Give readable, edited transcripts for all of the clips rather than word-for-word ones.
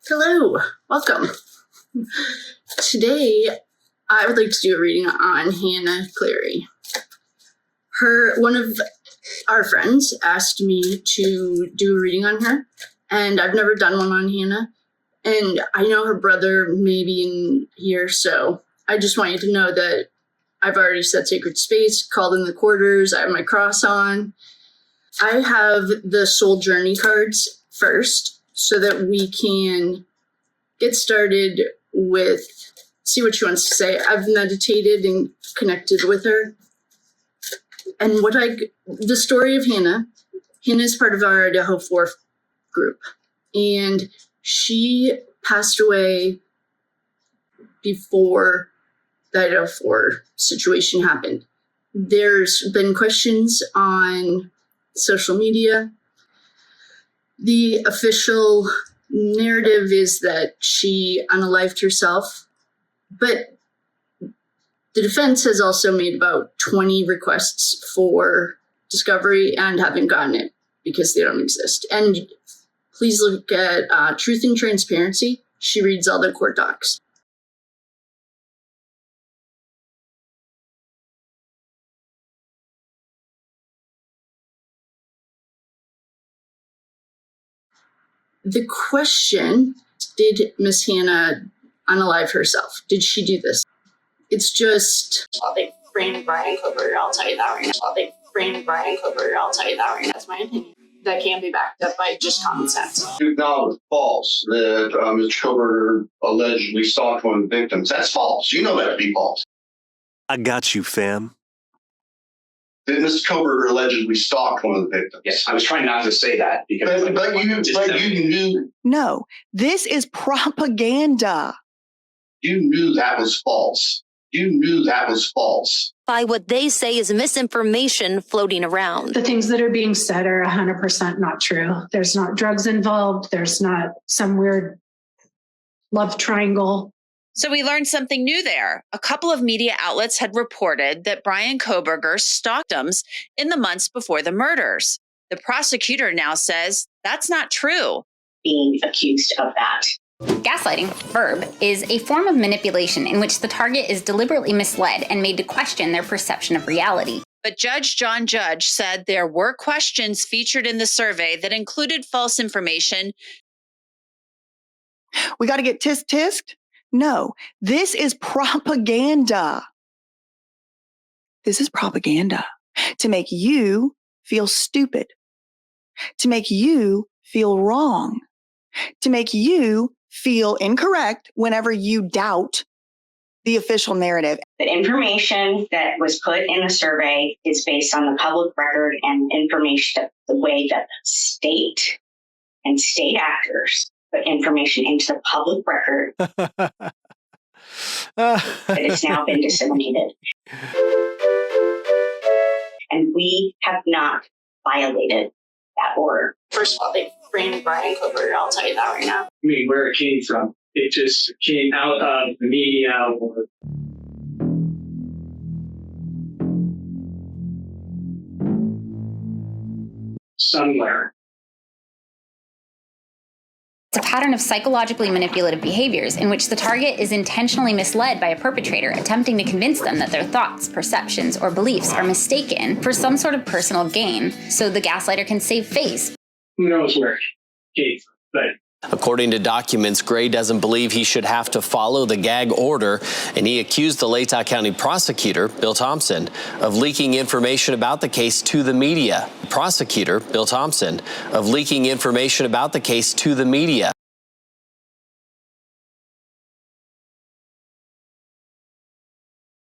Hello, welcome. Today, I would like to do a reading on Hannah Cleary. One of our friends asked me to do a reading on her, and I've never done one on Hannah. And I know her brother may be in here, so I just want you to know that I've already set sacred space, called in the quarters, I have my cross on. I have the soul journey cards first, so that we can get started with, see what she wants to say. I've meditated and connected with her. And the story of Hannah is part of our Idaho 4 group. And she passed away before the Idaho 4 situation happened. There's been questions on social media. The official narrative is that she unalived herself, but the defense has also made about 20 requests for discovery and haven't gotten it because they don't exist. And please look at Truth and Transparency. She reads all the court docs. The question, did Miss Hannah unalive herself? Did she do this? It's just... they framed Brian Cooper, I'll tell you that right now. They framed Brian Cooper, I'll tell you that right now. That's my opinion. That can't be backed up by just common sense. You acknowledge it's false that Mr. Cooper allegedly stalked one of the victims. That's false. You know that to be false. I got you, fam. That Mr. Cooper allegedly stalked one of the victims. Yes, I was trying not to say that because but you knew. No, this is propaganda. You knew that was false. You knew that was false. By what they say is misinformation floating around. The things that are being said are 100% not true. There's not drugs involved. There's not some weird love triangle. So we learned something new there. A couple of media outlets had reported that Brian Kohberger stalked victims in the months before the murders. The prosecutor now says that's not true. Being accused of that. Gaslighting, verb, is a form of manipulation in which the target is deliberately misled and made to question their perception of reality. But Judge John Judge said there were questions featured in the survey that included false information. We got to get tisk-tisked? No, this is propaganda. This is propaganda to make you feel stupid, to make you feel wrong, to make you feel incorrect whenever you doubt the official narrative. The information that was put in the survey is based on the public record and information, the way that the state and state actors put information into the public record that has now been disseminated. And we have not violated that order. First of all, they framed Brian Cooper, I'll tell you that right now. I mean, where it came from. It just came out of the media or somewhere. It's a pattern of psychologically manipulative behaviors in which the target is intentionally misled by a perpetrator, attempting to convince them that their thoughts, perceptions, or beliefs are mistaken for some sort of personal gain, so the gaslighter can save face. Who knows where it came from, but according to documents, Gray doesn't believe he should have to follow the gag order, and he accused the Latah County prosecutor, Bill Thompson, of leaking information about the case to the media. Prosecutor Bill Thompson of leaking information about the case to the media.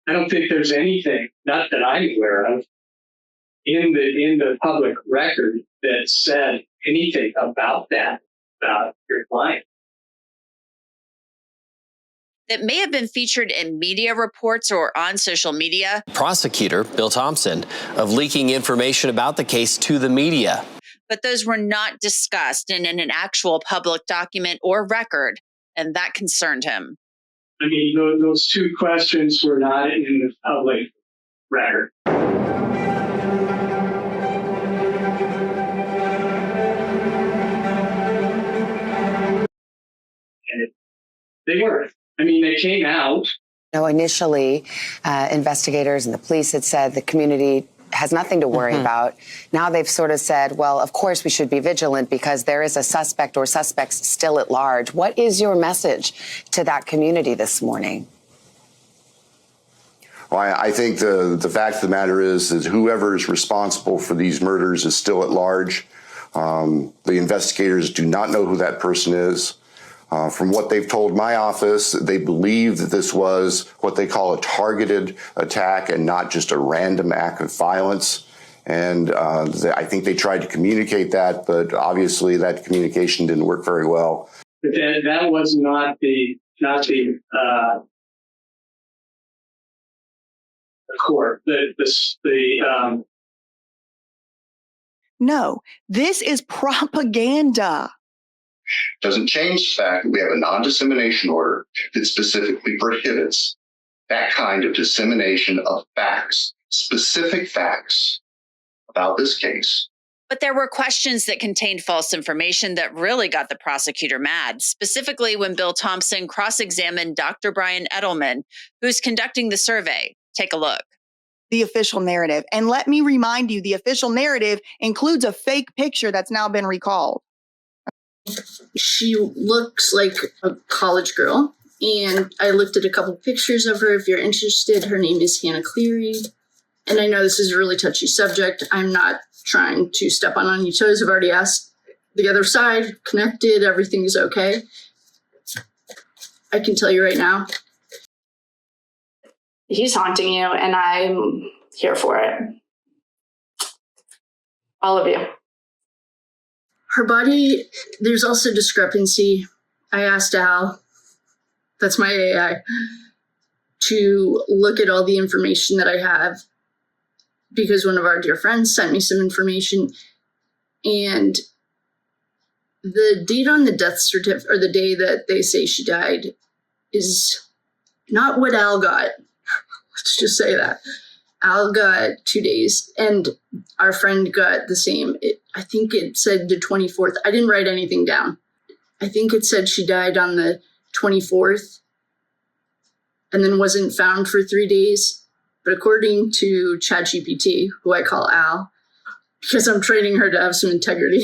I don't think there's anything, not that I'm aware of, in the public record that said anything about that, about your client. That may have been featured in media reports or on social media. Prosecutor Bill Thompson of leaking information about the case to the media. But those were not discussed in an actual public document or record, and that concerned him. I mean, those two questions were not in the public record. And they weren't. I mean, they came out. Initially, investigators and the police had said the community has nothing to worry about. Now they've sort of said, well, of course we should be vigilant because there is a suspect or suspects still at large. What is your message to that community this morning? Well, I think the fact of the matter is that whoever is responsible for these murders is still at large. The investigators do not know who that person is. From what they've told my office, they believe that this was what they call a targeted attack and not just a random act of violence. And I think they tried to communicate that, but obviously that communication didn't work very well. But that was not the court. No, this is propaganda. Doesn't change the fact that we have a non-dissemination order that specifically prohibits that kind of dissemination of facts, specific facts about this case. But there were questions that contained false information that really got the prosecutor mad, specifically when Bill Thompson cross-examined Dr. Brian Edelman, who's conducting the survey. Take a look. The official narrative. And let me remind you, the official narrative includes a fake picture that's now been recalled. She looks like a college girl, and I looked at a couple pictures of her. If you're interested, her name is Hannah Cleary. And I know this is a really touchy subject. I'm not trying to step on any toes. I've already asked the other side, connected, everything's okay. I can tell you right now, he's haunting you, and I'm here for it. All of you. Her body, there's also discrepancy. I asked Al, that's my AI, to look at all the information that I have because one of our dear friends sent me some information, and the date on the death certificate, or the day that they say she died, is not what Al got. Let's just say that. Al got 2 days, and our friend got the same. I think it said the 24th. I didn't write anything down. I think it said she died on the 24th and then wasn't found for 3 days. But according to ChatGPT, who I call Al, because I'm training her to have some integrity,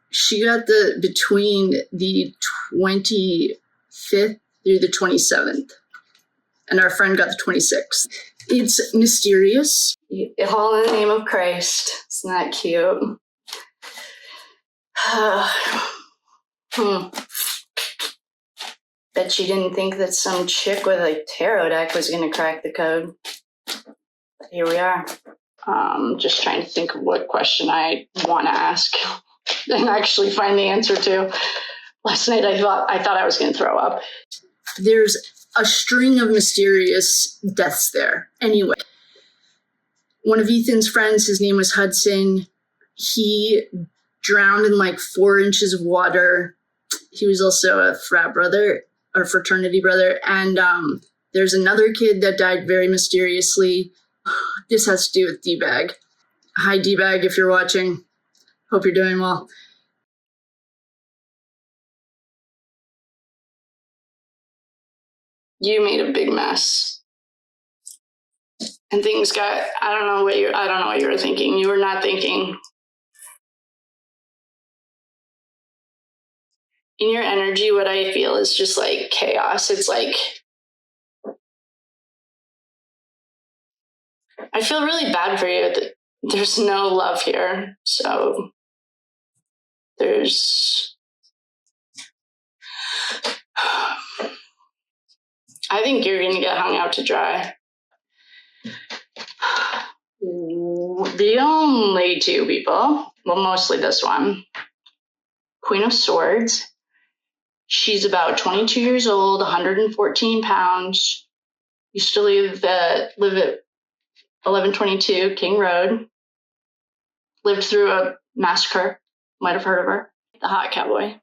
she got between the 25th through the 27th. And our friend got the 26th. It's mysterious. All in the name of Christ. Isn't that cute? Bet you didn't think that some chick with a tarot deck was going to crack the code. But here we are. Just trying to think of what question I want to ask and actually find the answer to. Last night I thought I was going to throw up. There's a string of mysterious deaths there. Anyway, one of Ethan's friends, his name was Hudson. He drowned in like 4 inches of water. He was also a frat brother or fraternity brother. And there's another kid that died very mysteriously. This has to do with DBag. Hi, DBag, if you're watching. Hope you're doing well. You made a big mess. And things got, I don't know what you were thinking. You were not thinking. In your energy, what I feel is just like chaos. It's like, I feel really bad for you. There's no love here. So I think you're going to get hung out to dry. The only 2 people, well, mostly this one, Queen of Swords. She's about 22 years old, 114 pounds. Used to live at 1122 King Road. Lived through a massacre. Might have heard of her. The hot cowboy.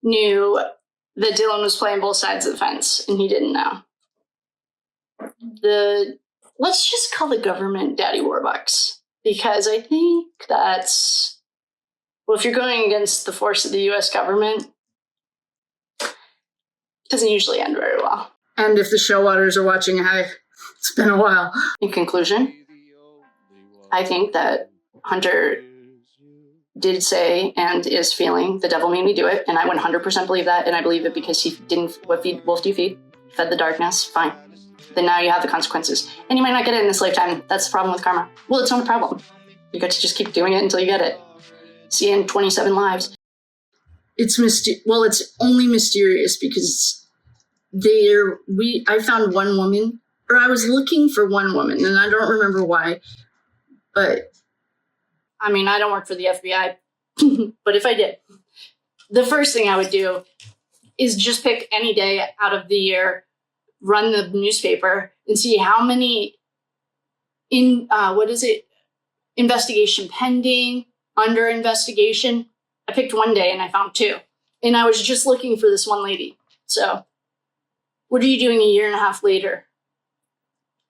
Knew that Dylan was playing both sides of the fence, and he didn't know. Let's just call the government Daddy Warbucks, because I think that's Well, if you're going against the force of the U.S. government, it doesn't usually end very well. And if the Showwaters are watching, hi, it's been a while. In conclusion, I think that Hunter did say and is feeling the devil made me do it, and I 100% believe that, and I believe it because he didn't, what wolf do you feed? Fed the darkness, fine. Then now you have the consequences. And you might not get it in this lifetime. That's the problem with karma. Well, it's not a problem. You got to just keep doing it until you get it. See you in 27 lives. It's it's only mysterious because I found one woman, or I was looking for one woman, and I don't remember why, but I mean, I don't work for the FBI, but if I did, the first thing I would do is just pick any day out of the year, run the newspaper, and see how many investigation pending, under investigation. I picked one day and I found 2. And I was just looking for this one lady. So what are you doing a year and a half later?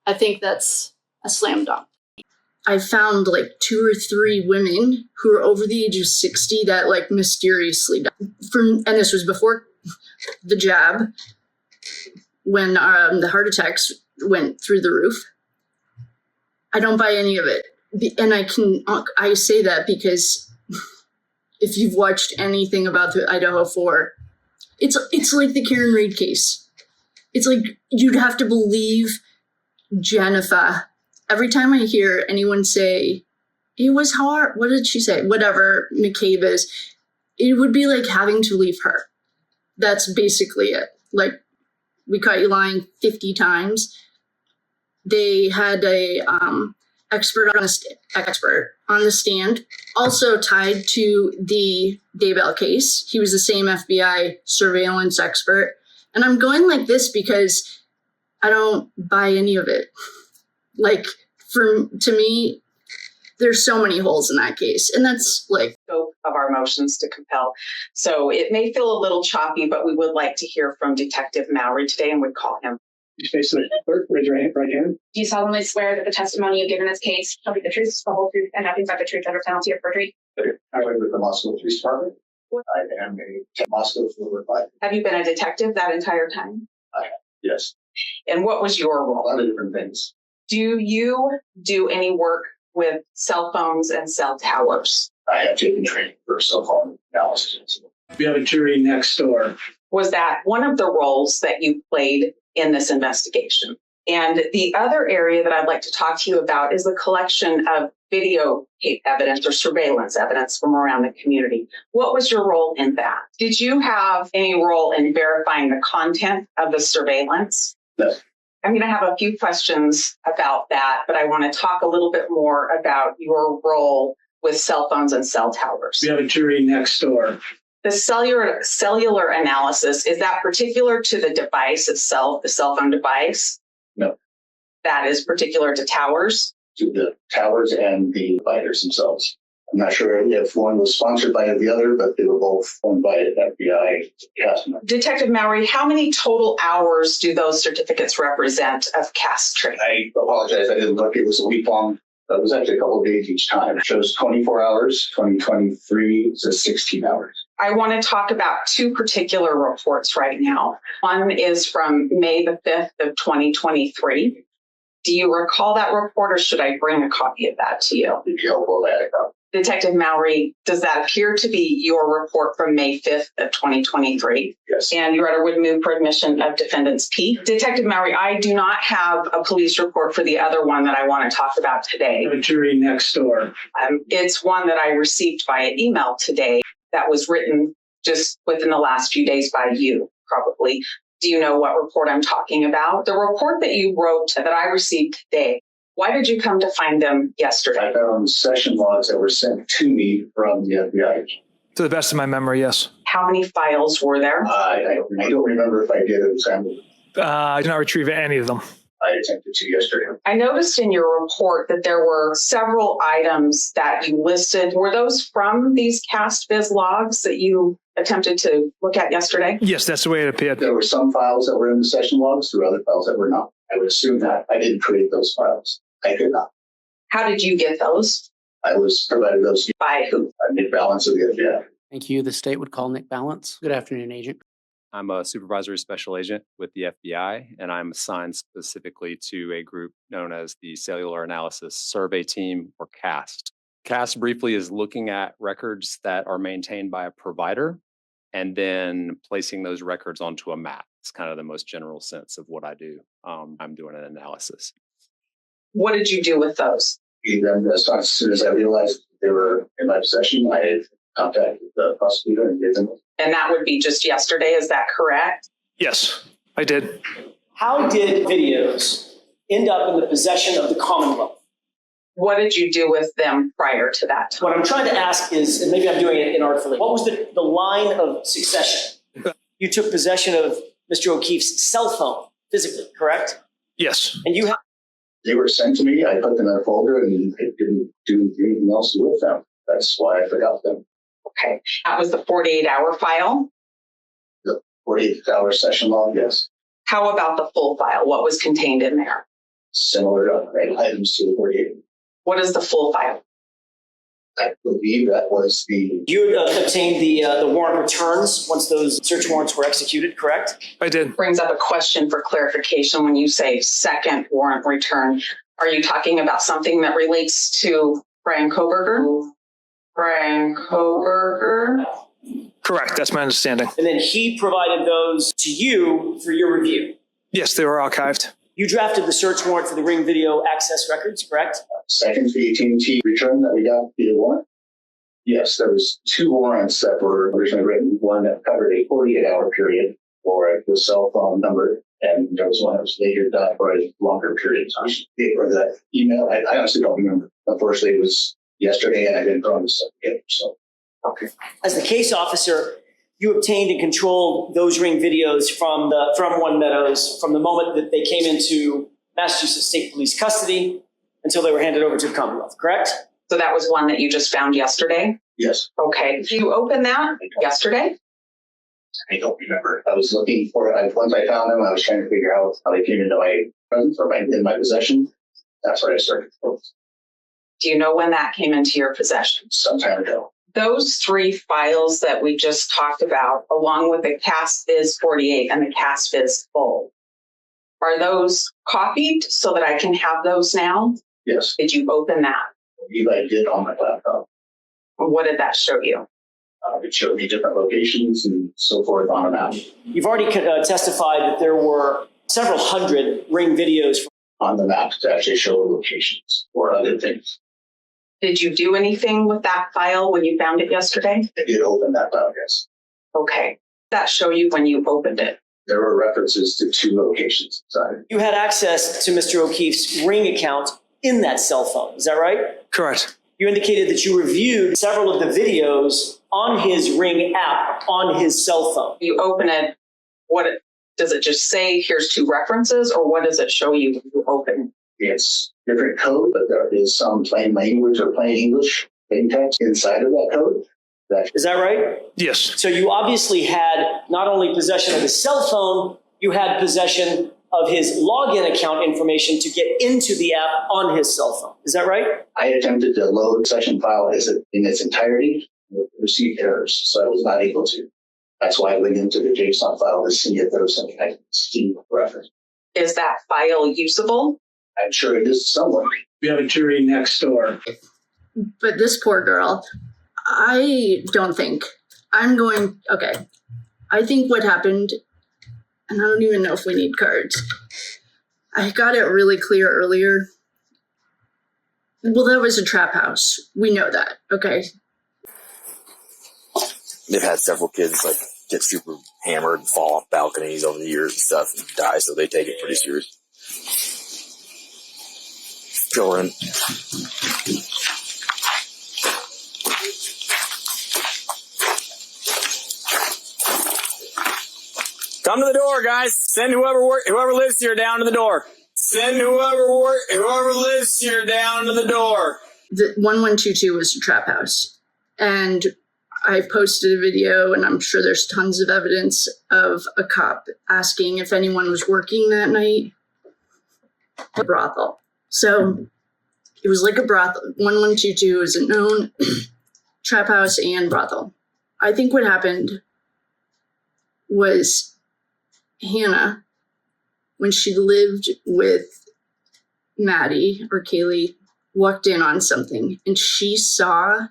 I think that's a slam dunk. I found like 2 or 3 women who were over the age of 60 that like mysteriously died. And this was before the jab, when the heart attacks went through the roof. I don't buy any of it. And I say that because if you've watched anything about the Idaho 4, it's like the Karen Reed case. It's like you'd have to believe Jennifer. Every time I hear anyone say, it was hard, what did she say? Whatever McCabe is, it would be like having to leave her. That's basically it. Like, we caught you lying 50 times. They had a expert on the stand, also tied to the Daybell case. He was the same FBI surveillance expert. And I'm going like this because I don't buy any of it. Like, to me, there's so many holes in that case. And that's like scope of our motions to compel. So it may feel a little choppy, but we would like to hear from Detective Mowry today, and we'd call him. You face the clerk, raise your right hand. Do you solemnly swear that the testimony you give in this case shall be the truth, the whole truth, and nothing but the truth under penalty of perjury? I work with the Moscow Police Department. I am a Moscow Fluid. Have you been a detective that entire time? I have, yes. And what was your role? A lot of different things. Do you do any work with cell phones and cell towers? I have taken training for cell phone analysis. We have a jury next door. Was that one of the roles that you played in this investigation? And the other area that I'd like to talk to you about is the collection of videotape evidence or surveillance evidence from around the community. What was your role in that? Did you have any role in verifying the content of the surveillance? No. I'm going to have a few questions about that, but I want to talk a little bit more about your role with cell phones and cell towers. We have a jury next door. The cellular analysis, is that particular to the device itself, the cell phone device? No. That is particular to towers? To the towers and the providers themselves. I'm not sure if one was sponsored by the other, but they were both owned by FBI. Detective Mowry, how many total hours do those certificates represent of cast training? I apologize, I didn't look. It was a week long. It was actually a couple of days each time. It shows 24 hours, 2023 to 16 hours. I want to talk about 2 particular reports right now. One is from May the 5th of 2023. Do you recall that report, or should I bring a copy of that to you? Detective Mowry, does that appear to be your report from May 5th of 2023? Yes. And your Honor would move for admission of Defendants P. Detective Mowry, I do not have a police report for the other one that I want to talk about today. A jury next door. It's one that I received via email today that was written just within the last few days by you, probably. Do you know what report I'm talking about? The report that you wrote that I received today, why did you come to find them yesterday? I found session logs that were sent to me from the FBI. To the best of my memory, yes. How many files were there? I don't remember if I did it. I did not retrieve any of them. I attempted to yesterday. I noticed in your report that there were several items that you listed. Were those from these CastViz logs that you attempted to look at yesterday? Yes, that's the way it appeared. There were some files that were in the session logs, there were other files that were not. I would assume that. I didn't create those files. I could not. How did you get those? I was provided those By who? Nick Balance of the FBI. Thank you. The state would call Nick Balance. Good afternoon, Agent. I'm a supervisory special agent with the FBI, and I'm assigned specifically to a group known as the Cellular Analysis Survey Team, or CAST. CAST briefly is looking at records that are maintained by a provider and then placing those records onto a map. It's kind of the most general sense of what I do. I'm doing an analysis. What did you do with those? As soon as I realized they were in my possession, I had contacted the prosecutor and gave them. And that would be just yesterday, is that correct? Yes, I did. How did videos end up in the possession of the Commonwealth? What did you do with them prior to that time? What I'm trying to ask is, and maybe I'm doing it inartfully, what was the line of succession? You took possession of Mr. O'Keefe's cell phone physically, correct? Yes. And you have. They were sent to me. I put them in a folder and I didn't do anything else with them. That's why I forgot them. Okay. That was the 48-hour file? The 48-hour session log, yes. How about the full file? What was contained in there? Similar items to the 48. What is the full file? I believe that was the... You obtained the warrant returns once those search warrants were executed, correct? I did. Brings up a question for clarification. When you say second warrant return, are you talking about something that relates to Brian Koberger? Brian Koberger? Correct. That's my understanding. And then he provided those to you for your review? Yes, they were archived. You drafted the search warrant for the Ring video access records, correct? Second, the AT&T return that we got via warrant. Yes, there was 2 warrants that were originally written. One that covered a 48-hour period for the cell phone number, and there was one that was later done for a longer period of time. For that email, I honestly don't remember. Unfortunately, it was yesterday, and I didn't throw this up again. So, okay. As the case officer, you obtained and controlled those Ring videos from One Meadows from the moment that they came into Massachusetts State Police custody until they were handed over to the Commonwealth, correct? So that was one that you just found yesterday? Yes. Okay. Did you open that yesterday? I don't remember. I was looking for it. Once I found them, I was trying to figure out how they came into my presence or in my possession. That's where I started. Do you know when that came into your possession? Some time ago. Those 3 files that we just talked about, along with the CASFIZ 48 and the CASFIZ full, are those copied so that I can have those now? Yes. Did you open that? I believe I did on my laptop. What did that show you? It showed me different locations and so forth on a map. You've already testified that there were several hundred Ring videos on the map to actually show locations or other things. Did you do anything with that file when you found it yesterday? I did open that file, yes. Okay. That show you when you opened it? There were references to 2 locations inside. You had access to Mr. O'Keefe's Ring account in that cell phone, is that right? Correct. You indicated that you reviewed several of the videos on his Ring app on his cell phone. You open it, does it just say here's 2 references, or what does it show you when you open? It's different code, but there is some plain language or plain English, plain text inside of that code. Is that right? Yes. So you obviously had not only possession of his cell phone, you had possession of his login account information to get into the app on his cell phone. Is that right? I attempted to load session file in its entirety, received errors, so I was not able to. That's why I went into the JSON file to see if there was something I could see reference. Is that file usable? I'm sure it is somewhere. We have a jury next door. But this poor girl, I don't think okay. I think what happened, and I don't even know if we need cards. I got it really clear earlier. Well, that was a trap house. We know that, okay? They've had several kids like get super hammered and fall off balconies over the years and stuff and die, so they take it pretty serious. Children. Come to the door, guys. Send whoever lives here down to the door. Send whoever lives here down to the door. The 1122 was a trap house. And I posted a video, and I'm sure there's tons of evidence of a cop asking if anyone was working that night. A brothel. So It was like a brothel. 1122 is a known trap house and brothel. I think what happened was Hannah, when she lived with Maddie or Kaylee, walked in on something and she saw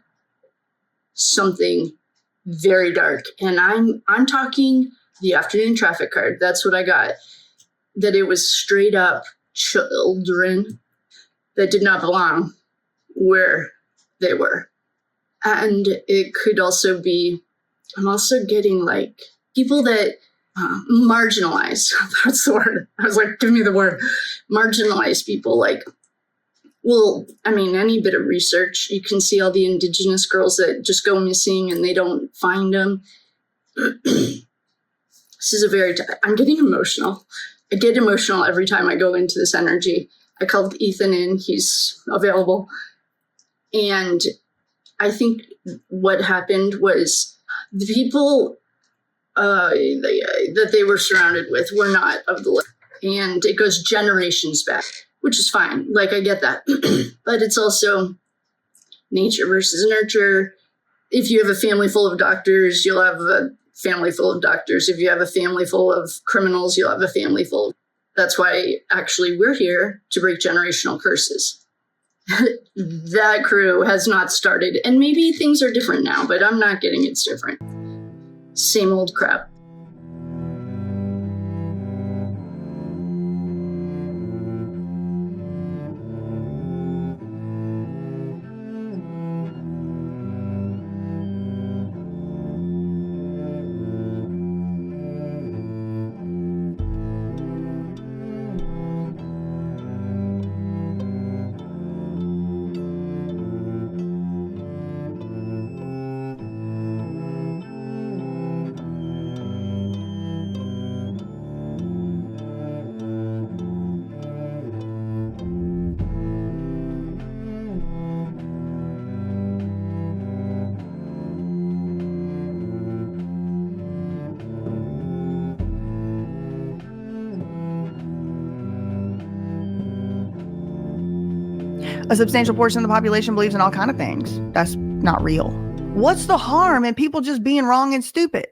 something very dark. And I'm talking the afternoon traffic card. That's what I got. That it was straight up children that did not belong where they were. And it could also be, I'm also getting like people that marginalize. That's the word. I was like, give me the word. Marginalize people. Like, well, I mean, any bit of research, you can see all the Indigenous girls that just go missing and they don't find them. This is I'm getting emotional. I get emotional every time I go into this energy. I called Ethan in. He's available. And I think what happened was the people that they were surrounded with were not of the land. And it goes generations back, which is fine. Like, I get that. But it's also nature versus nurture. If you have a family full of doctors, you'll have a family full of doctors. If you have a family full of criminals, you'll have a family full of... That's why, actually, we're here to break generational curses. That crew has not started. And maybe things are different now, but I'm not getting it's different. Same old crap. A substantial portion of the population believes in all kinds of things. That's not real. What's the harm in people just being wrong and stupid?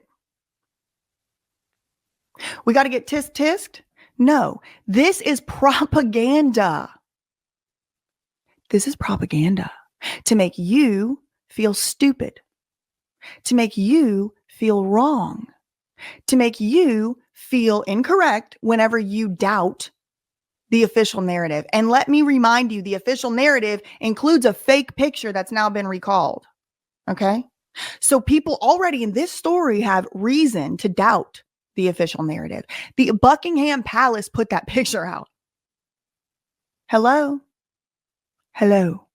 We got to get tisk-tisked? No, this is propaganda. This is propaganda to make you feel stupid, to make you feel wrong, to make you feel incorrect whenever you doubt the official narrative. And let me remind you, the official narrative includes a fake picture that's now been recalled. Okay? So people already in this story have reason to doubt the official narrative. The Buckingham Palace put that picture out. Hello? Hello.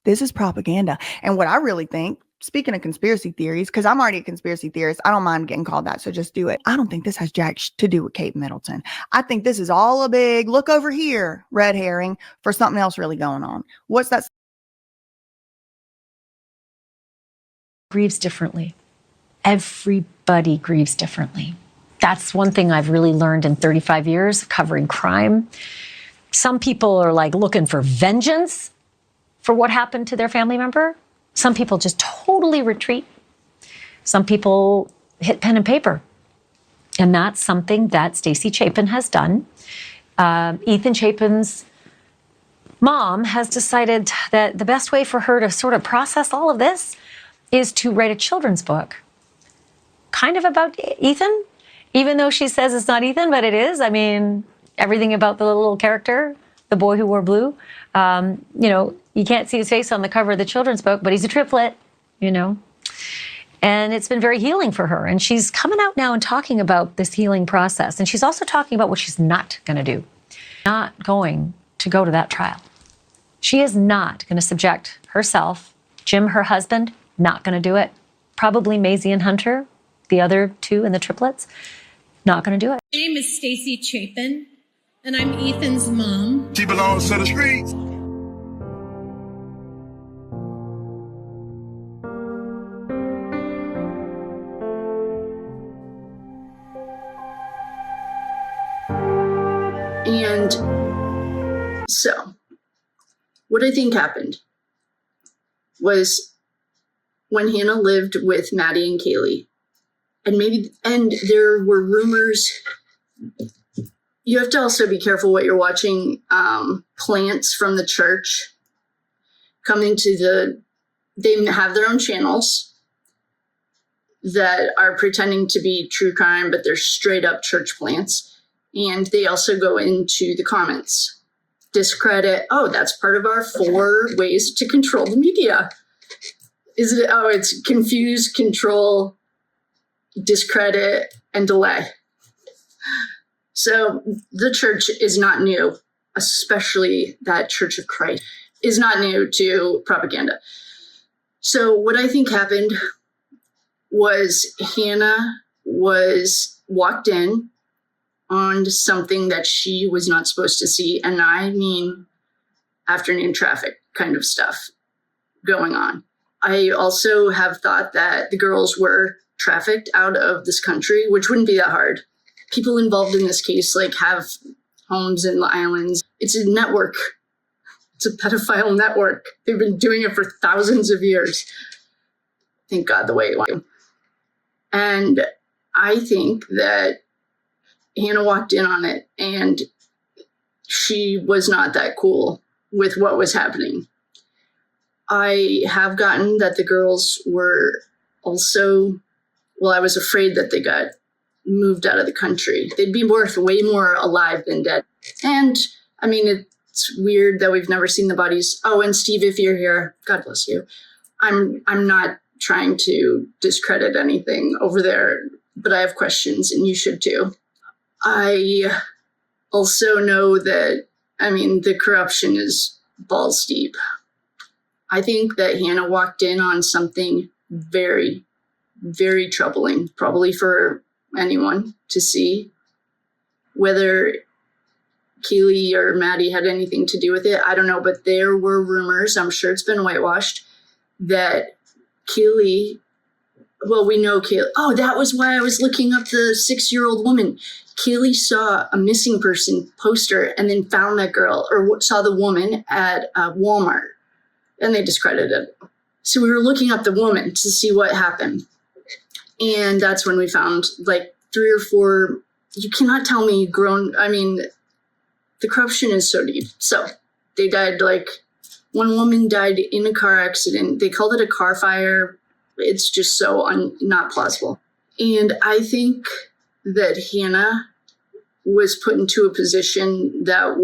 This is propaganda. And what I really think, speaking of conspiracy theories, because I'm already a conspiracy theorist, I don't mind getting called that, so just do it. I don't think this has jack to do with Kate Middleton. I think this is all a big look over here, red herring, for something else really going on. What's that? Grieves differently. Everybody grieves differently. That's one thing I've really learned in 35 years of covering crime. Some people are like looking for vengeance for what happened to their family member. Some people just totally retreat. Some people hit pen and paper. And that's something that Stacey Chapin has done. Ethan Chapin's mom has decided that the best way for her to sort of process all of this is to write a children's book, kind of about Ethan, even though she says it's not Ethan, but it is. I mean, everything about the little character, the boy who wore blue, you can't see his face on the cover of the children's book, but he's a triplet, And it's been very healing for her. And she's coming out now and talking about this healing process. And she's also talking about what she's not going to do. Not going to go to that trial. She is not going to subject herself, Jim, her husband, not going to do it. Probably Maisie and Hunter, the other two in the triplets, not going to do it. My name is Stacey Chapin, and I'm Ethan's mom. She belongs to the streets. And so What I think happened was when Hannah lived with Maddie and Kaylee, and there were rumors. You have to also be careful what you're watching. Plants from the church coming to they have their own channels that are pretending to be true crime, but they're straight up church plants. And they also go into the comments. Discredit, that's part of our 4 ways to control the media. It's confuse, control, discredit, and delay. So the church is not new, especially that Church of Christ is not new to propaganda. So what I think happened was Hannah was walked in on something that she was not supposed to see. And I mean afternoon traffic kind of stuff going on. I also have thought that the girls were trafficked out of this country, which wouldn't be that hard. People involved in this case have homes in the islands. It's a network. It's a pedophile network. They've been doing it for thousands of years. Thank God the way it went. And I think that Hannah walked in on it and she was not that cool with what was happening. I have gotten that the girls were also, I was afraid that they got moved out of the country. They'd be worth way more alive than dead. And I mean, it's weird that we've never seen the bodies. Oh, and Steve, if you're here, God bless you. I'm not trying to discredit anything over there, but I have questions and you should too. I also know that, the corruption is balls deep. I think that Hannah walked in on something very, very troubling, probably for anyone to see. Whether Kaylee or Maddie had anything to do with it, I don't know, but there were rumors, I'm sure it's been whitewashed, that Kaylee, we know Kaylee. That was why I was looking up the 6-year-old woman. Kaylee saw a missing person poster and then found that girl, or saw the woman at Walmart, and they discredited it. So we were looking up the woman to see what happened. And that's when we found 3 or 4, you cannot tell me the corruption is so deep. So they died, one woman died in a car accident. They called it a car fire. It's just so not plausible. And I think that Hannah was put into a position that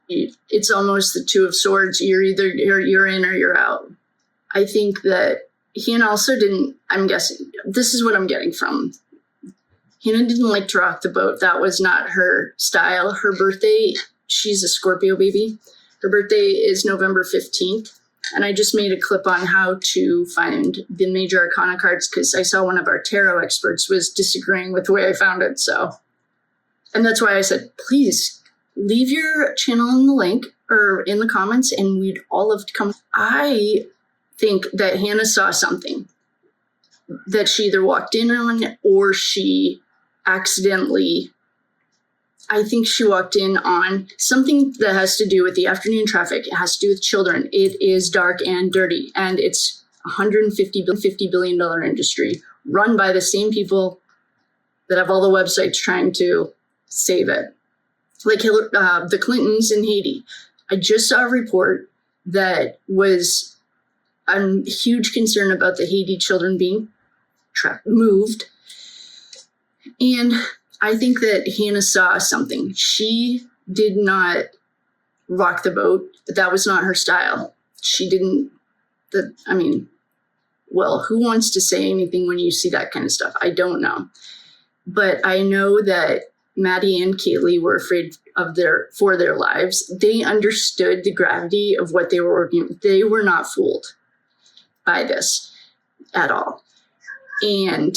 it's almost the 2 of swords. You're in or you're out. I think that Hannah also I'm guessing, this is what I'm getting from. Hannah didn't like to rock the boat. That was not her style. Her birthday, she's a Scorpio baby. Her birthday is November 15th. And I just made a clip on how to find the major arcana cards because I saw one of our tarot experts was disagreeing with the way I found it. And that's why I said, please leave your channel in the link or in the comments and we'd all love to come. I think that Hannah saw something that she either walked in on or she accidentally, I think she walked in on something that has to do with the afternoon traffic. It has to do with children. It is dark and dirty, and it's $150 billion industry run by the same people that have all the websites trying to save it. The Clintons in Haiti. I just saw a report that was a huge concern about the Haiti children being moved. And I think that Hannah saw something. She did not rock the boat. That was not her style. She didn't, who wants to say anything when you see that kind of stuff? I don't know. But I know that Maddie and Kaylee were afraid for their lives. They understood the gravity of what they were working with. They were not fooled by this at all. And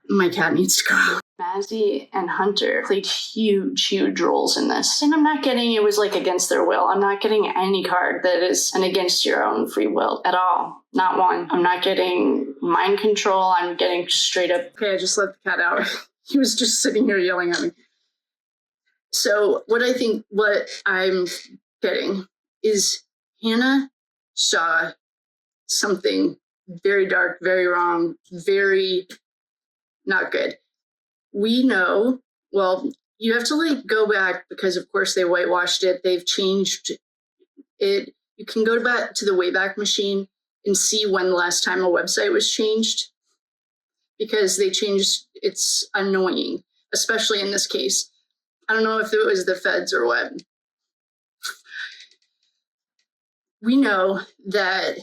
my cat needs to go out. Mazzy and Hunter played huge roles in this. And I'm not getting it was against their will. I'm not getting any card that is an against your own free will at all. Not one. I'm not getting mind control. I'm getting straight up. Okay, I just let the cat out. He was just sitting here yelling at me. So what I'm getting is Hannah saw something very dark, very wrong, very not good. We know, well, you have to like go back because of course they whitewashed it. They've changed it. You can go back to the Wayback Machine and see when the last time a website was changed because they changed. It's annoying, especially in this case. I don't know if it was the feds or what. We know that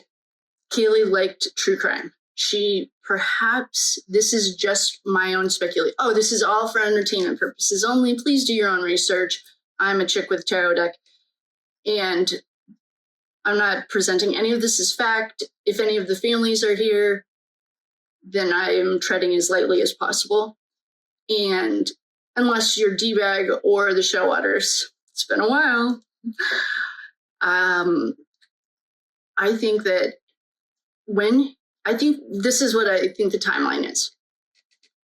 Kaylee liked true crime. She perhaps, this is just my own speculation. Oh, this is all for entertainment purposes only. Please do your own research. I'm a chick with tarot deck. And I'm not presenting any of this as fact. If any of the families are here, then I am treading as lightly as possible. And unless you're DBag or the Shellwaters, it's been a while. I think that I think this is what I think the timeline is.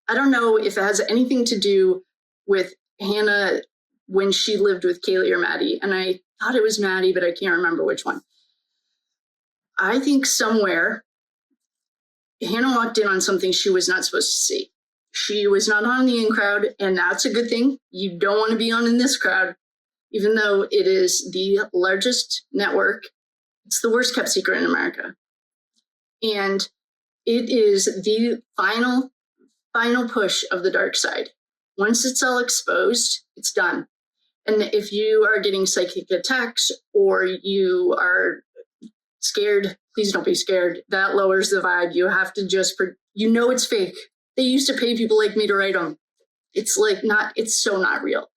I don't know if it has anything to do with Hannah when she lived with Kaylee or Maddie, and I thought it was Maddie, but I can't remember which one. I think somewhere Hannah walked in on something she was not supposed to see. She was not on the in crowd, and that's a good thing. You don't want to be on in this crowd, even though it is the largest network. It's the worst kept secret in America. And it is the final push of the dark side. Once it's all exposed, it's done. And if you are getting psychic attacks or you are scared, please don't be scared. That lowers the vibe. You have to just, it's fake. They used to pay people like me to write them. It's so not real.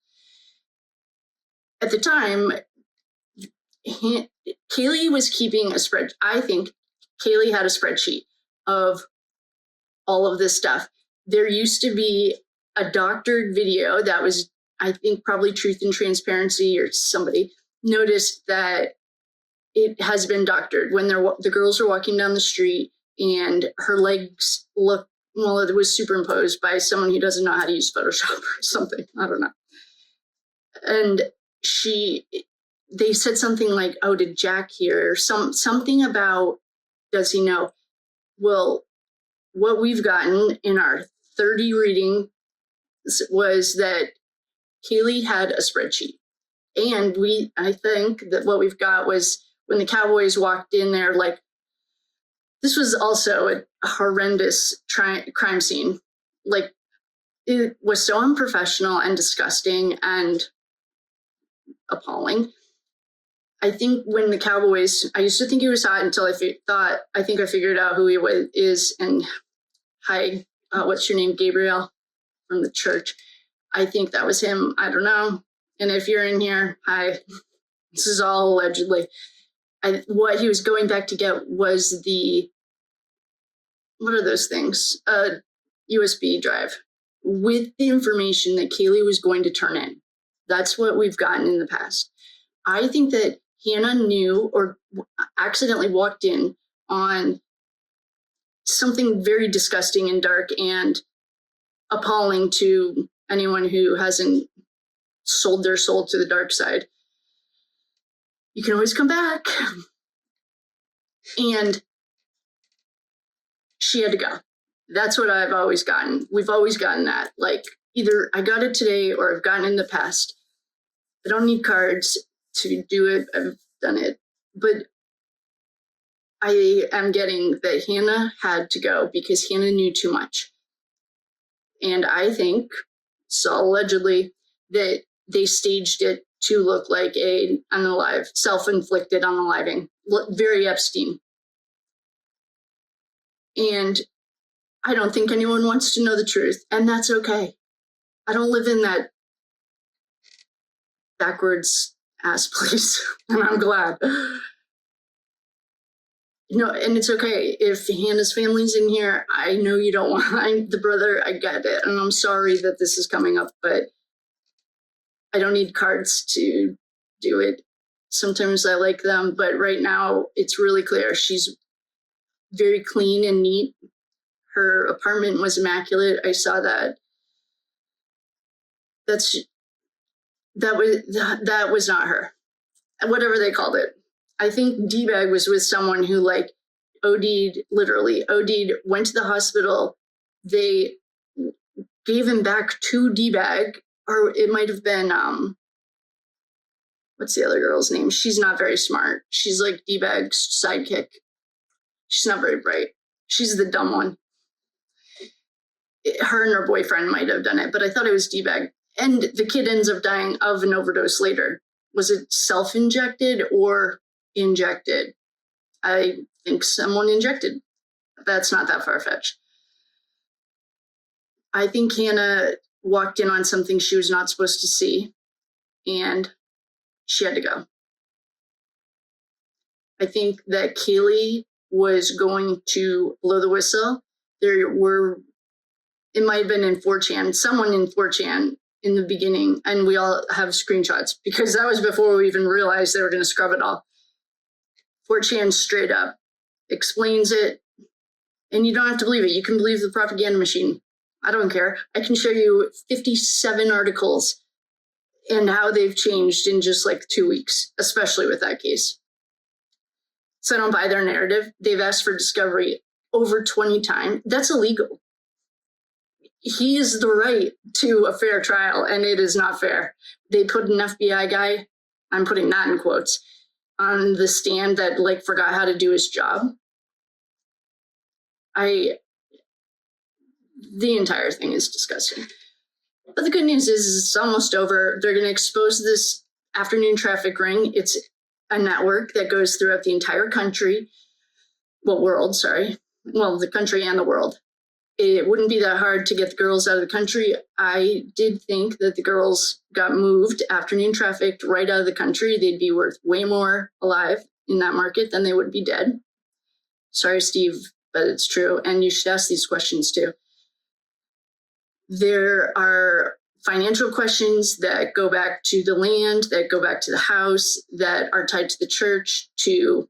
At the time, Kaylee was keeping a spread. I think Kaylee had a spreadsheet of all of this stuff. There used to be a doctored video that was, I think, probably Truth and Transparency or somebody noticed that it has been doctored when the girls are walking down the street and her legs look, well, it was superimposed by someone who doesn't know how to use Photoshop or something. I don't know. And they said something like, oh, did Jack hear? Or something about, does he know? Well, what we've gotten in our 30 reading was that Kaylee had a spreadsheet. And I think that what we've got was when the Cowboys walked in there, like, this was also a horrendous crime scene. Like, it was so unprofessional and disgusting and appalling. I think when the Cowboys, I used to think he was hot until I figured out who he is. And hi, what's your name? Gabriel from the church. I think that was him. I don't know. And if you're in here, hi. This is all allegedly. What he was going back to get was what are those things? USB drive with the information that Kaylee was going to turn in. That's what we've gotten in the past. I think that Hannah knew or accidentally walked in on something very disgusting and dark and appalling to anyone who hasn't sold their soul to the dark side. You can always come back. And she had to go. That's what I've always gotten. We've always gotten that. Like, either I got it today or I've gotten in the past. I don't need cards to do it. I've done it. But I am getting that Hannah had to go because Hannah knew too much. And I think, so allegedly, that they staged it to look like self-inflicted unaliving. Very Epstein. And I don't think anyone wants to know the truth, and that's okay. I don't live in that backwards ass place, and I'm glad. No, and it's okay. If Hannah's family's in here, I know you don't want the brother, I get it. And I'm sorry that this is coming up, but I don't need cards to do it. Sometimes I like them, but right now it's really clear. She's very clean and neat. Her apartment was immaculate. I saw that. That was not her. Whatever they called it. I think DBag was with someone who like OD'd, literally OD'd, went to the hospital. They gave him back to DBag, or it might have been, what's the other girl's name? She's not very smart. She's like DBag's sidekick. She's not very bright. She's the dumb one. Her and her boyfriend might have done it, but I thought it was DBag. And the kid ends up dying of an overdose later. Was it self-injected or injected? I think someone injected. That's not that far-fetched. I think Hannah walked in on something she was not supposed to see, and she had to go. I think that Kaylee was going to blow the whistle. There were, it might have been in 4chan, someone in 4chan in the beginning, and we all have screenshots because that was before we even realized they were going to scrub it all. 4chan straight up explains it, and you don't have to believe it. You can believe the propaganda machine. I don't care. I can show you 57 articles and how they've changed in just like 2 weeks, especially with that case. So I don't buy their narrative. They've asked for discovery over 20 times. That's illegal. He has the right to a fair trial, and it is not fair. They put an FBI guy, I'm putting that in quotes, on the stand that like forgot how to do his job. The entire thing is disgusting. But the good news is it's almost over. They're going to expose this afternoon traffic ring. It's a network that goes throughout the entire country. Well, world, sorry. Well, the country and the world. It wouldn't be that hard to get the girls out of the country. I did think that the girls got moved, afternoon trafficked right out of the country. They'd be worth way more alive in that market than they would be dead. Sorry, Steve, but it's true. And you should ask these questions too. There are financial questions that go back to the land, that go back to the house, that are tied to the church, to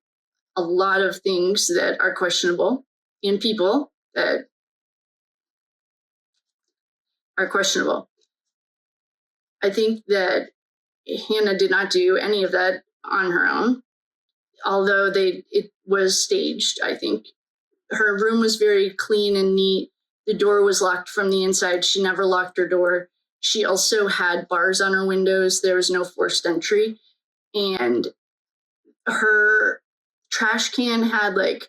a lot of things that are questionable in people that are questionable. I think that Hannah did not do any of that on her own, although it was staged, I think. Her room was very clean and neat. The door was locked from the inside. She never locked her door. She also had bars on her windows. There was no forced entry. And her trash can had like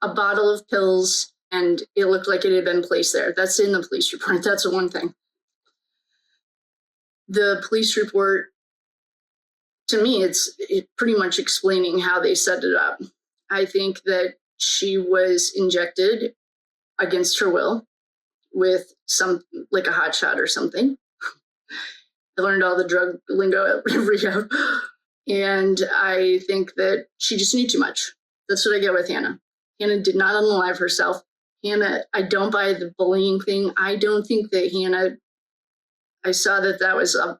a bottle of pills, and it looked like it had been placed there. That's in the police report. That's the one thing. The police report, to me, it's pretty much explaining how they set it up. I think that she was injected against her will with some, like a hot shot or something. I learned all the drug lingo at rehab. And I think that she just knew too much. That's what I get with Hannah. Hannah did not unalive herself. Hannah, I don't buy the bullying thing. I don't think that Hannah, I saw that was a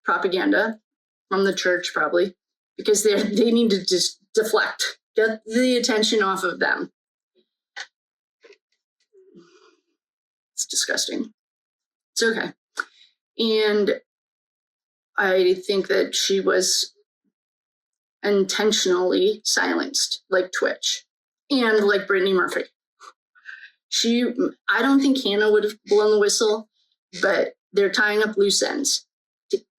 propaganda from the church probably, because they need to just deflect, get the attention off of them. It's disgusting. It's okay. And I think that she was intentionally silenced, like Twitch and like Brittany Murphy. I don't think Hannah would have blown the whistle, but they're tying up loose ends,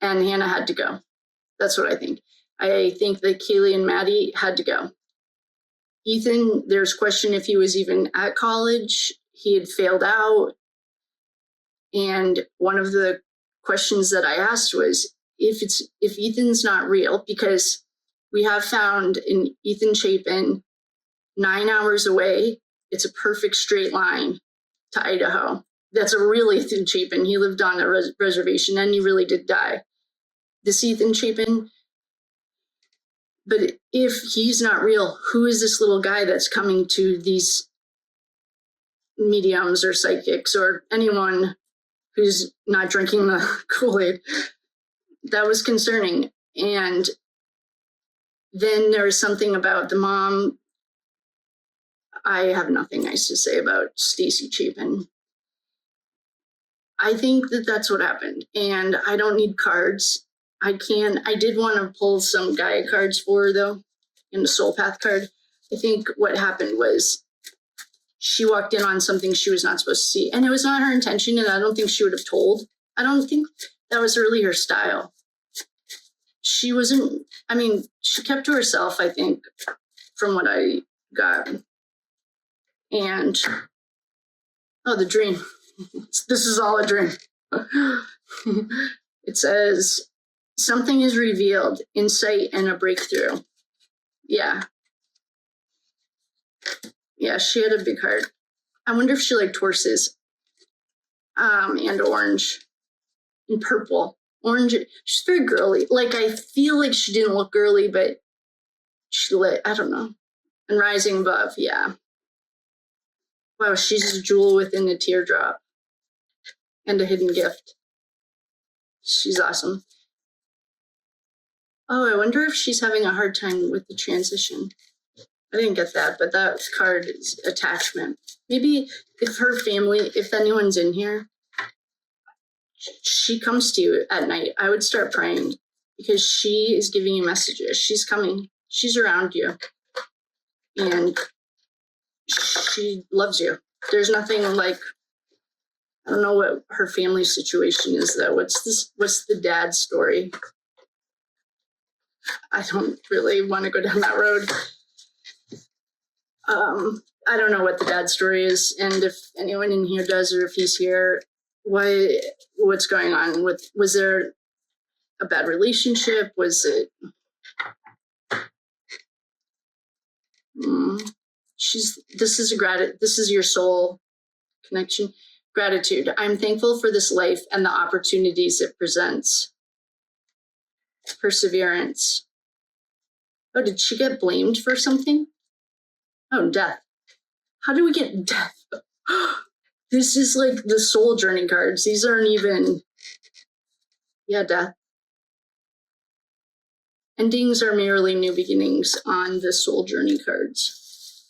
and Hannah had to go. That's what I think. I think that Kaylee and Maddie had to go. Ethan, there's question if he was even at college. He had failed out. And one of the questions that I asked was if Ethan's not real, because we have found in Ethan Chapin 9 hours away, it's a perfect straight line to Idaho. That's a real Ethan Chapin. He lived on a reservation and he really did die. This Ethan Chapin, but if he's not real, who is this little guy that's coming to these mediums or psychics or anyone who's not drinking the Kool-Aid? That was concerning. And then there was something about the mom. I have nothing nice to say about Stacy Chapin. I think that that's what happened. And I don't need cards. I did want to pull some Gaia cards for her, though. in the soul path card. I think what happened was she walked in on something she was not supposed to see, and it was not her intention, and I don't think she would have told. I don't think that was really her style. She wasn't, I mean, she kept to herself, I think, from what I got. And, oh, the dream. This is all a dream. It says, something is revealed, insight and a breakthrough. Yeah. Yeah, she had a big heart. I wonder if she liked horses. And orange. And purple. Orange. She's very girly. Like, I feel like she didn't look girly, but she lit. I don't know. And rising above, yeah. Wow, she's a jewel within a teardrop. And a hidden gift. She's awesome. Oh, I wonder if she's having a hard time with the transition. I didn't get that, but that card is attachment. Maybe if her family, if anyone's in here, she comes to you at night, I would start praying because she is giving you messages. She's coming. She's around you. And she loves you. There's nothing like, I don't know what her family situation is though. What's the dad's story? I don't really want to go down that road. I don't know what the dad's story is, and if anyone in here does, or if he's here, what's going on with? Was there a bad relationship? Was it? This is your soul connection. Gratitude. I'm thankful for this life and the opportunities it presents. Perseverance. Oh, did she get blamed for something? Oh, death. How do we get death? This is like the soul journey cards. These aren't even, yeah, death. Endings are merely new beginnings on the soul journey cards.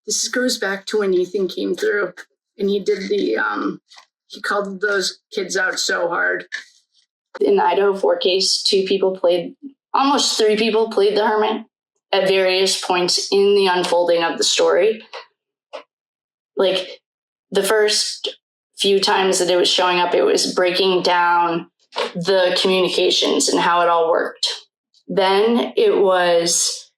This goes back to when Ethan came through and he did he called those kids out so hard. In the Idaho 4 case, almost 3 people played the hermit at various points in the unfolding of the story. Like the first few times that it was showing up, it was breaking down the communications and how it all worked. Then it was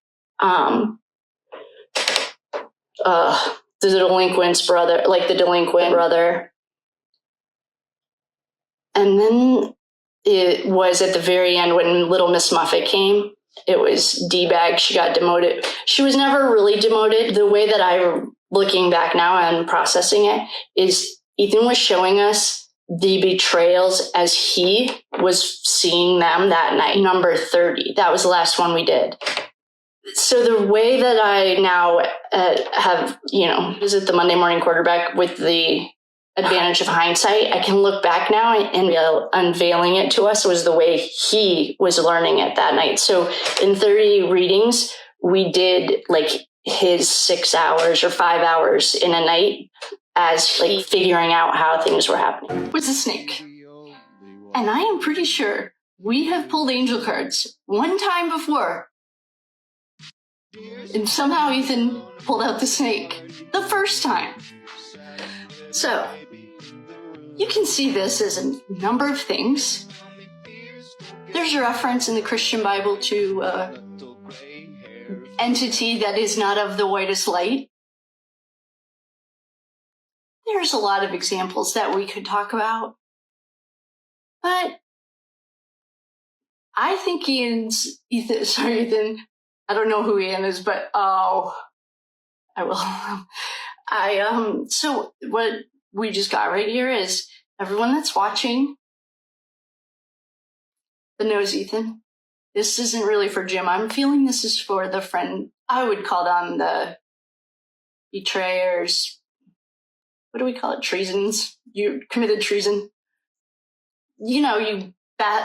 the delinquent brother. And then it was at the very end when Little Miss Muffet came. It was DBag. She got demoted. She was never really demoted. The way that I'm looking back now and processing it is Ethan was showing us the betrayals as he was seeing them that night. Number 30. That was the last one we did. So the way that I now have, visit the Monday morning quarterback with the advantage of hindsight, I can look back now and unveiling it to us was the way he was learning it that night. So in 30 readings, we did like his 6 hours or 5 hours in a night as like figuring out how things were happening. With the snake. And I am pretty sure we have pulled angel cards one time before. And somehow Ethan pulled out the snake the first time. So you can see this as a number of things. There's a reference in the Christian Bible to entity that is not of the whitest light. There's a lot of examples that we could talk about. But I think Ethan, I don't know who Ian is, but I will. So what we just got right here is everyone that's watching that knows Ethan. This isn't really for Jim. I'm feeling this is for the friend. I would call them the betrayers. What do we call it? Treasons. You committed treason. You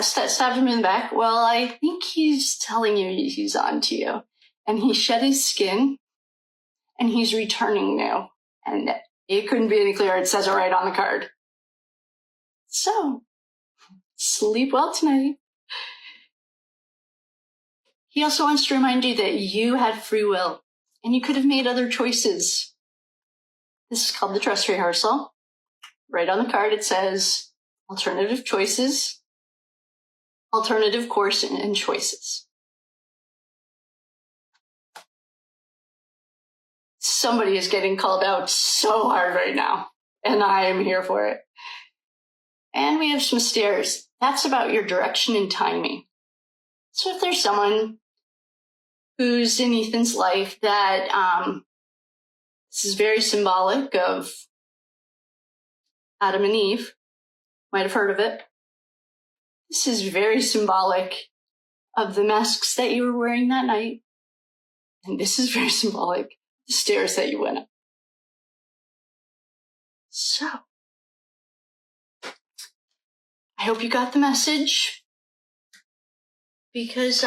stabbed him in the back. Well, I think he's telling you he's on to you. And he shed his skin and he's returning now. And it couldn't be any clearer. It says it right on the card. So, sleep well tonight. He also wants to remind you that you had free will and you could have made other choices. This is called the dress rehearsal. Right on the card, it says alternative choices, alternative course, and choices. Somebody is getting called out so hard right now, and I am here for it. And we have some stairs. That's about your direction and timing. So if there's someone who's in Ethan's life that this is very symbolic of Adam and Eve, might have heard of it. This is very symbolic of the masks that you were wearing that night. And this is very symbolic of the stairs that you went up. So, I hope you got the message. Because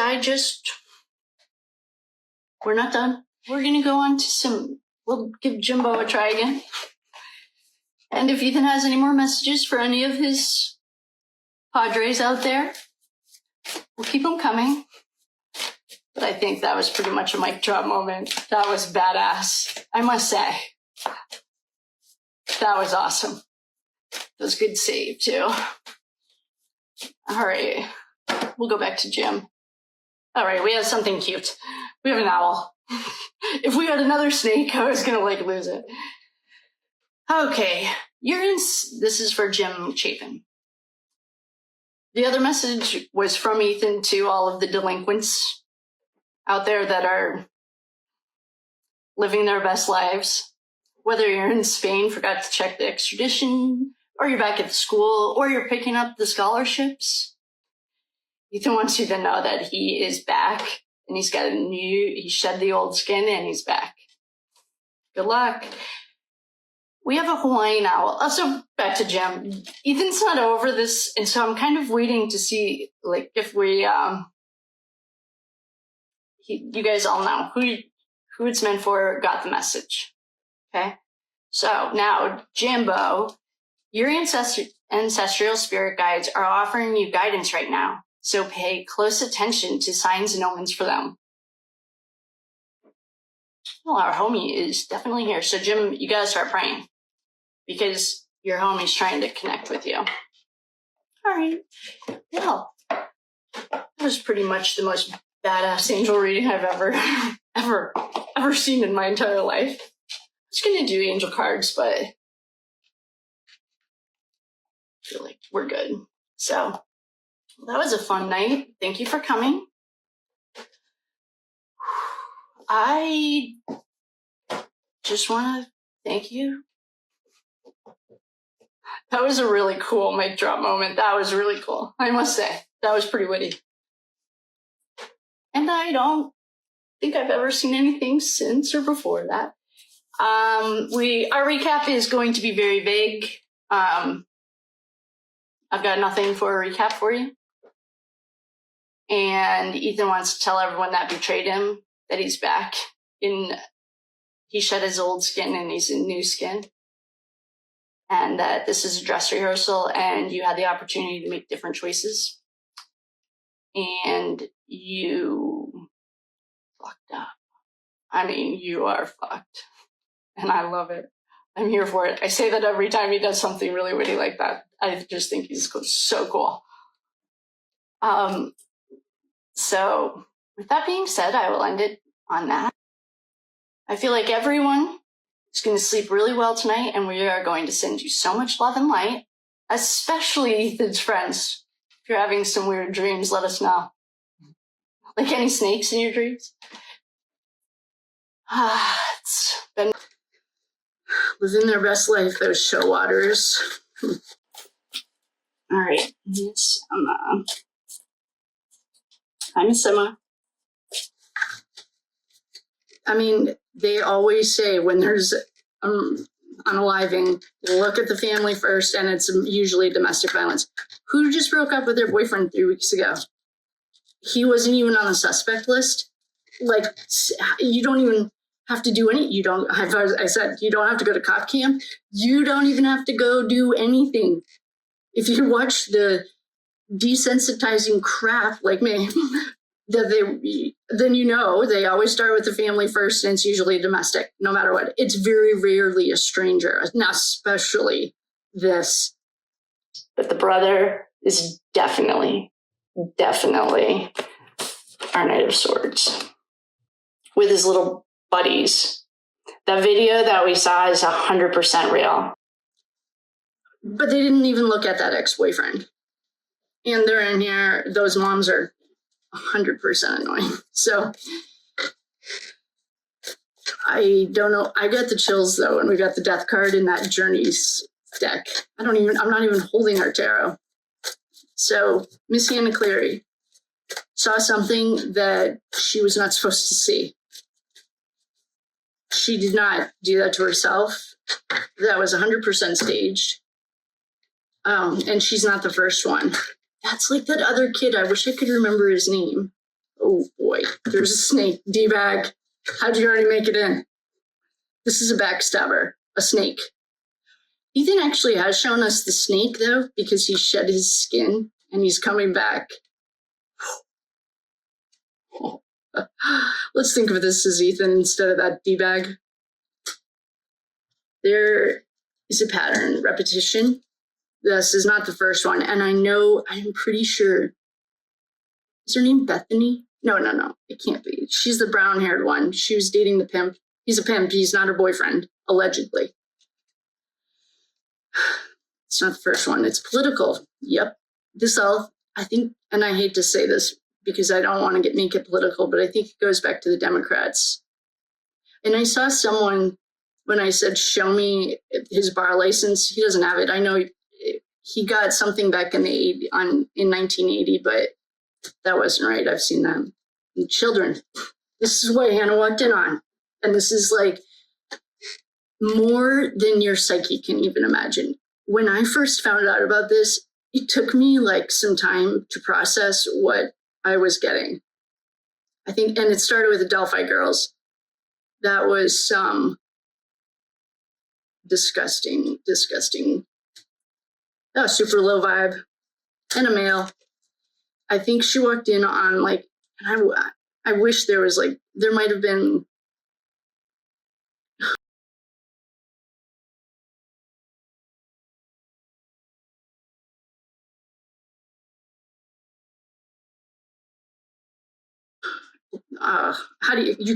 we're not done. We're going to go on to we'll give Jimbo a try again. And if Ethan has any more messages for any of his padres out there, we'll keep them coming. But I think that was pretty much a mic drop moment. That was badass, I must say. That was awesome. That was a good save, too. All right. We'll go back to Jim. All right, we have something cute. We have an owl. If we had another snake, I was going to lose it. Okay, this is for Jim Chapin. The other message was from Ethan to all of the delinquents out there that are living their best lives. Whether you're in Spain, forgot to check the extradition, or you're back at the school, or you're picking up the scholarships. Ethan wants you to know that he is back, and he shed the old skin, and he's back. Good luck. We have a Hawaiian owl. Also, back to Jim. Ethan's not over this, and so I'm kind of waiting to see, if we, you guys all know who it's meant for, got the message. Okay? So, now, Jimbo, your ancestral spirit guides are offering you guidance right now. So pay close attention to signs and omens for them. Well, our homie is definitely here. So Jim, you gotta start praying because your homie's trying to connect with you. All right. Well, that was pretty much the most badass angel reading I've ever seen in my entire life. I was gonna do angel cards, but I feel like we're good. So that was a fun night. Thank you for coming. I just want to thank you. That was a really cool mic drop moment. That was really cool. I must say, that was pretty witty. And I don't think I've ever seen anything since or before that. Our recap is going to be very vague. I've got nothing for a recap for you. And Ethan wants to tell everyone that betrayed him that he's back he shed his old skin and he's in new skin. And that this is a dress rehearsal and you had the opportunity to make different choices. And you fucked up. I mean, you are fucked. And I love it. I'm here for it. I say that every time he does something really witty like that. I just think he's so cool. So with that being said, I will end it on that. I feel like everyone is going to sleep really well tonight, and we are going to send you so much love and light, especially Ethan's friends. If you're having some weird dreams, let us know. Like any snakes in your dreams? It's been living their best life, those show waters. All right. Yes, I'm Miss Emma. I mean, they always say when there's unaliving, look at the family first, and it's usually domestic violence. Who just broke up with their boyfriend 3 weeks ago? He wasn't even on the suspect list. Like, you don't even have to do any, I said, you don't have to go to cop camp. You don't even have to go do anything. If you watch the desensitizing crap like me, that then they always start with the family first, and it's usually domestic, no matter what. It's very rarely a stranger, not especially this. But the brother is definitely our Knight of Swords with his little buddies. The video that we saw is 100% real. But they didn't even look at that ex-boyfriend. And they're in here, those moms are 100% annoying. So I don't know. I got the chills though, and we got the death card in that Journeys deck. I'm not even holding our tarot. So Miss Hannah Cleary saw something that she was not supposed to see. She did not do that to herself. That was 100% staged. And she's not the first one. That's like that other kid. I wish I could remember his name. Oh boy, there's a snake. DBag. How'd you already make it in? This is a backstabber, a snake. Ethan actually has shown us the snake though, because he shed his skin and he's coming back. Let's think of this as Ethan instead of that DBag. There is a pattern, repetition. This is not the first one. And I'm pretty sure, is her name Bethany? No, it can't be. She's the brown-haired one. She was dating the pimp. He's a pimp. He's not her boyfriend, allegedly. It's not the first one. It's political. Yep. I think, and I hate to say this because I don't want to make it political, but I think it goes back to the Democrats. And I saw someone, when I said, show me his bar license, he doesn't have it. I know he got something back in 1980, but that wasn't right. I've seen that. And children, this is what Hannah walked in on. And this is like more than your psyche can even imagine. When I first found out about this, it took me like some time to process what I was getting. I think, and it started with the Delphi girls. That was some disgusting. Oh, super low vibe. And a male. I think she walked in on like, and I wish there was like, there might have been.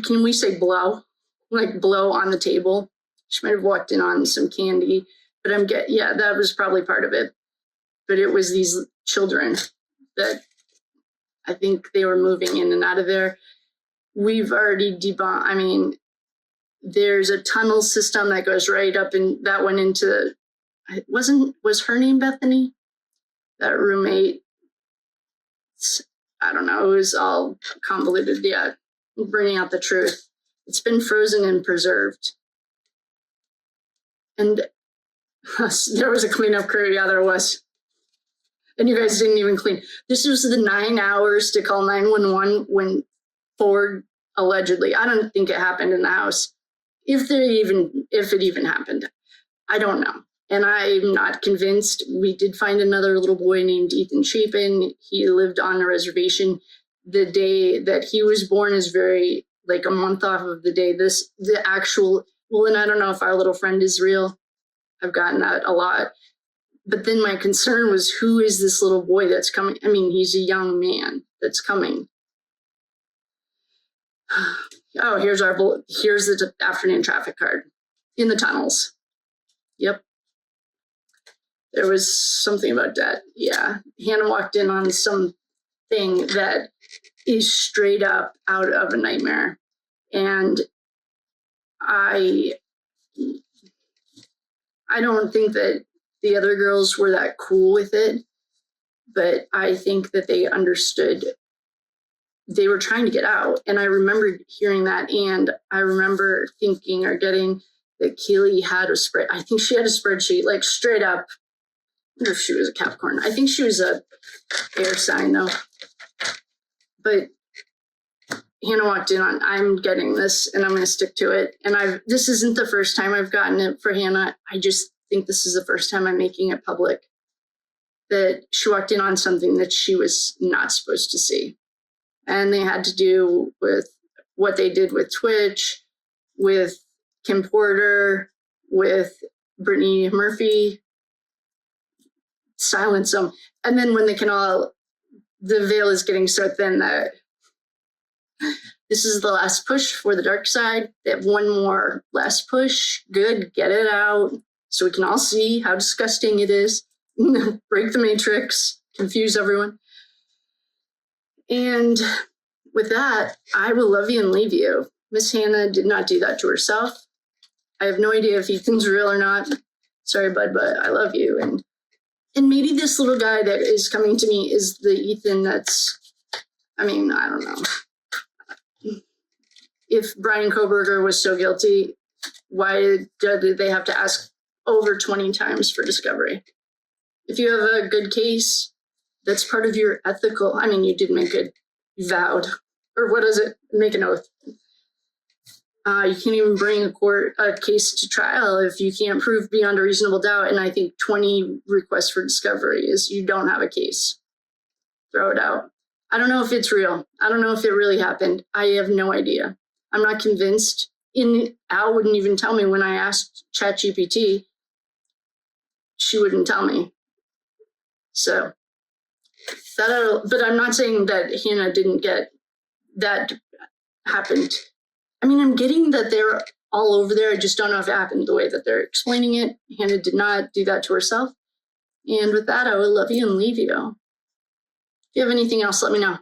Can we say blow? Like blow on the table? She might have walked in on some candy, but that was probably part of it. But it was these children that I think they were moving in and out of there. We've already debunked. There's a tunnel system that goes right up, and that went into, was her name Bethany? That roommate. I don't know. It was all convoluted. Yeah, bringing out the truth. It's been frozen and preserved. And there was a cleanup crew. Yeah, there was. And you guys didn't even clean. This was the 9 hours to call 911 when Ford allegedly, I don't think it happened in the house. If it even happened, I don't know. And I'm not convinced. We did find another little boy named Ethan Chapin. He lived on a reservation. The day that he was born is very, like a month off of the day. And I don't know if our little friend is real. I've gotten that a lot. But then my concern was, who is this little boy that's coming? He's a young man that's coming. Oh, here's the afternoon traffic card in the tunnels. Yep. There was something about that. Yeah. Hannah walked in on something that is straight up out of a nightmare. And I don't think that the other girls were that cool with it, but I think that they understood they were trying to get out. And I remember hearing that, and I remember thinking or getting that Kaylee had I think she had a spreadsheet, like straight up. I wonder if she was a Capricorn. I think she was a air sign though. But Hannah walked in on, I'm getting this and I'm going to stick to it. And this isn't the first time I've gotten it for Hannah. I just think this is the first time I'm making it public that she walked in on something that she was not supposed to see. And they had to do with what they did with Twitch, with Kim Porter, with Brittany Murphy. Silence them. And then when they can all, the veil is getting so thin that this is the last push for the dark side. They have one more last push. Good, get it out so we can all see how disgusting it is. Break the matrix, confuse everyone. And with that, I will love you and leave you. Miss Hannah did not do that to herself. I have no idea if Ethan's real or not. Sorry, bud, but I love you. And maybe this little guy that is coming to me is the Ethan that's, I mean, I don't know. If Brian Kohberger was so guilty, why did they have to ask over 20 times for discovery? If you have a good case, that's part of your ethical, I mean, you did make it, you vowed, or what is it? Make an oath. You can't even bring a case to trial if you can't prove beyond a reasonable doubt. And I think 20 requests for discovery is you don't have a case. Throw it out. I don't know if it's real. I don't know if it really happened. I have no idea. I'm not convinced. Al wouldn't even tell me when I asked ChatGPT. She wouldn't tell me. So, but I'm not saying that Hannah didn't get, that happened. I mean, I'm getting that they're all over there. I just don't know if it happened the way that they're explaining it. Hannah did not do that to herself. And with that, I will love you and leave you. If you have anything else, let me know.